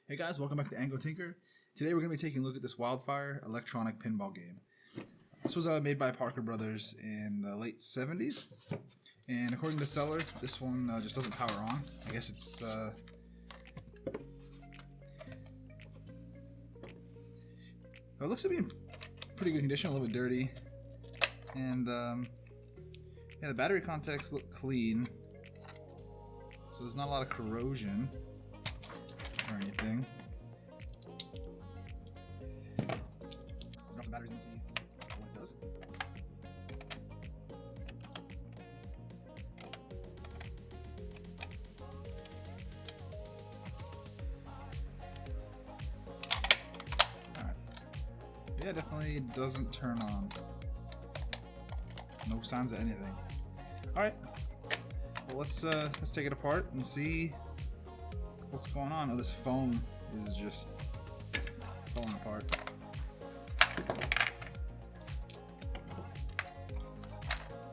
Hey guys, welcome back to Anglo Tinker. Today we're going to be taking a look at this Wildfire electronic pinball game. This was made by Parker Brothers in the late 70s, and according to the seller, this one just doesn't power on. I guess it's it looks to be in pretty good condition, a little bit dirty, and yeah, the battery contacts look clean, so there's not a lot of corrosion or anything. Drop the batteries and see what it does. Alright. Yeah, definitely doesn't turn on. No signs of anything. Alright. Well, let's take it apart and see what's going on. Oh, this foam is just falling apart.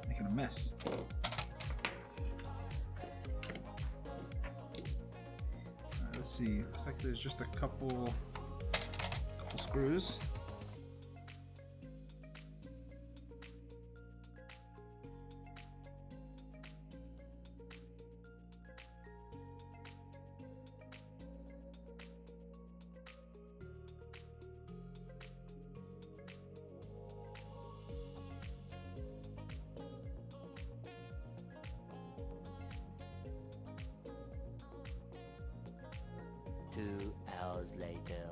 Making a mess. Alright, let's see. Looks like there's just a couple screws. Two hours later.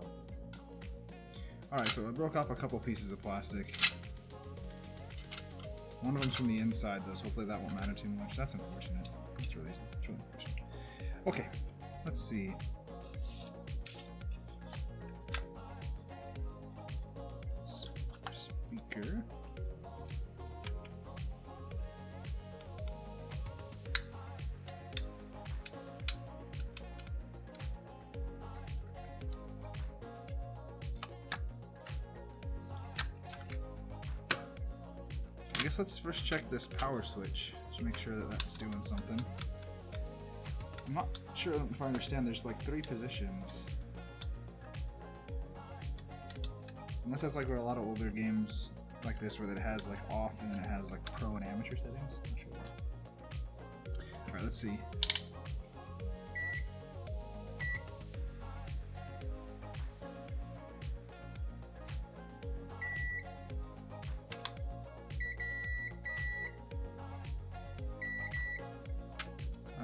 Alright, so I broke off a couple pieces of plastic. One of them's from the inside, though, so hopefully that won't matter too much. That's unfortunate. It's really unfortunate. Okay, let's see. Speaker. I guess let's first check this power switch to make sure that that's doing something. I'm not sure if I understand. There's like 3 positions. Unless that's like where a lot of older games like this, where it has like off and then it has like pro and amateur settings. I'm not sure. All right, let's see.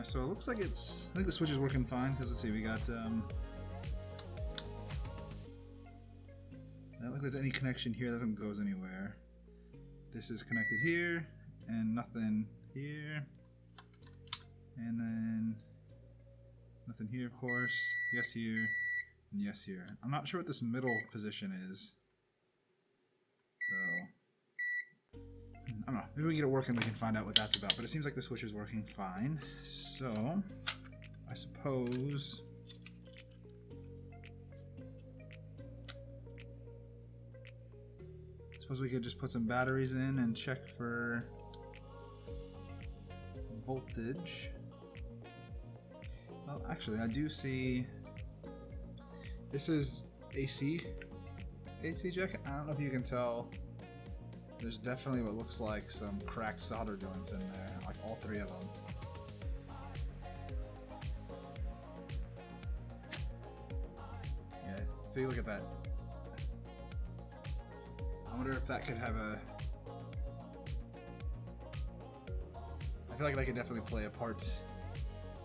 So it looks like I think the switch is working fine, because let's see, we got, not like there's any connection here, that doesn't goes anywhere. This is connected here, and nothing here. And then nothing here, of course. Yes here, and yes here. I'm not sure what this middle position is, though. I don't know, maybe we get it working, we can find out what that's about, but it seems like the switch is working fine. So, I suppose we could just put some batteries in and check for voltage. Well, actually, I do see this is AC jack. I don't know if you can tell. There's definitely what looks like some cracked solder joints in there, like all 3 of them. Yeah, see, look at that. I wonder if that could have a... I feel like that could definitely play a part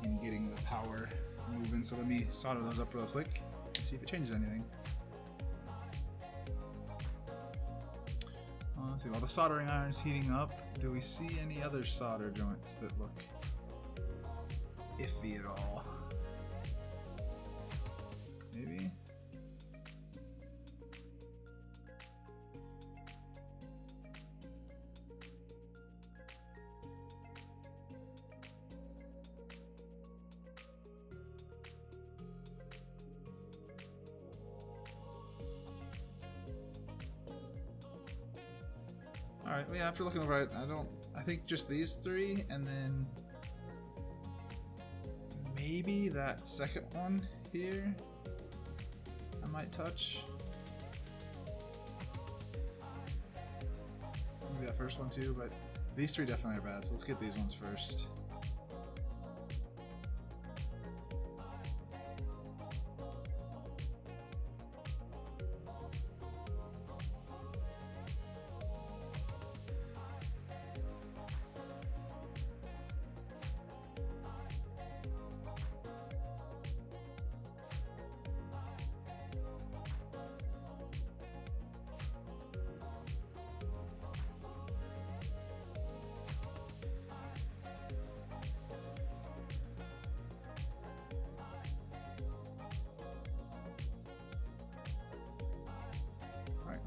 in getting the power moving, so let me solder those up real quick and see if it changes anything. Let's see, while the soldering iron's heating up, do we see any other solder joints that look iffy at all? Maybe? Alright, well, yeah, after looking over it, I think just these 3, and then maybe that second one here. might touch. Maybe that first one too, but these three definitely are bad, so let's get these ones first.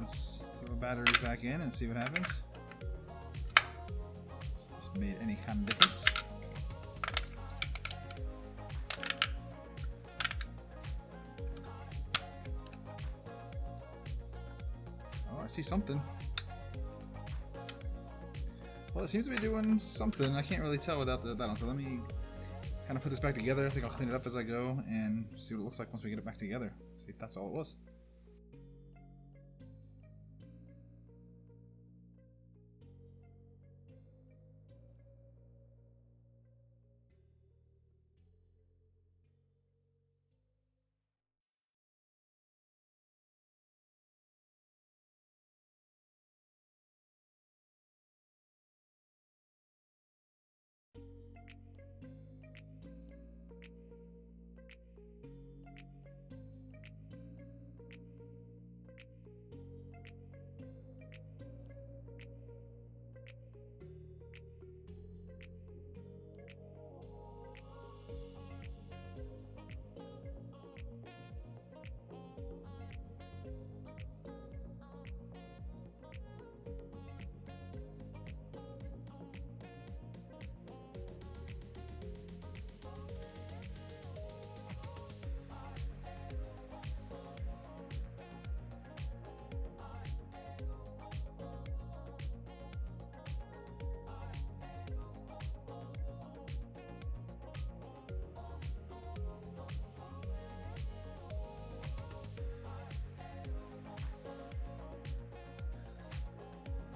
Let's throw batteries back in and see what happens. See if this made any kind of difference. Oh, I see something. Well, it seems to be doing something. I can't really tell without that on. So let me kind of put this back together. I think I'll clean it up as I go and see what it looks like once we get it back together. See if that's all it was.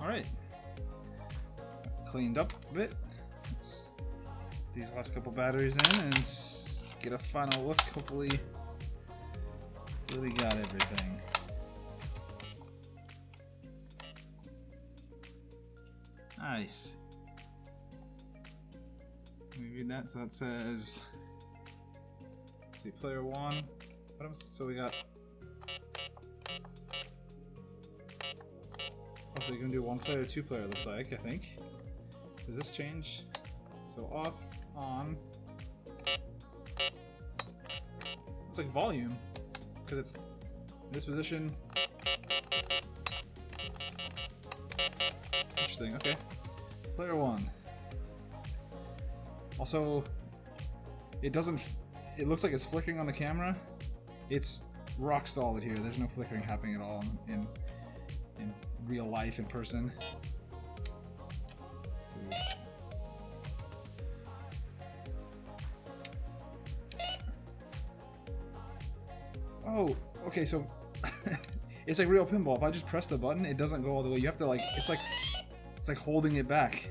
Alright, cleaned up a bit. Let's these last couple batteries in and get a final look. Hopefully, really got everything. Nice. Let me read that. So that says, let's see, player one. So we got. So you can do one player, two player, looks like, I think. Does this change? So off, on. It's like volume, because it's in this position. Interesting, okay. Player one. Also, it looks like it's flickering on the camera. It's rock solid here. There's no flickering happening at all in real life, in person. Oh, okay, so it's like real pinball. If I just press the button, it doesn't go all the way. You have to like, it's like holding it back.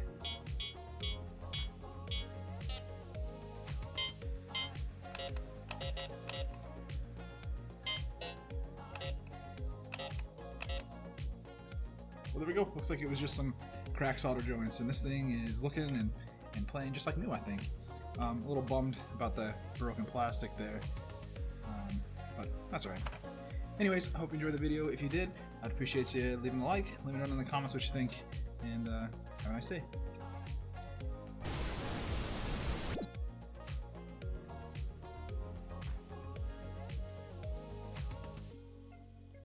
Well, there we go. Looks like it was just some crack solder joints, and this thing is looking and playing just like new, I think. A little bummed about the broken plastic there, but that's alright. Anyways, I hope you enjoyed the video. If you did, I'd appreciate you leaving a like. Let me know in the comments what you think, and have a nice day.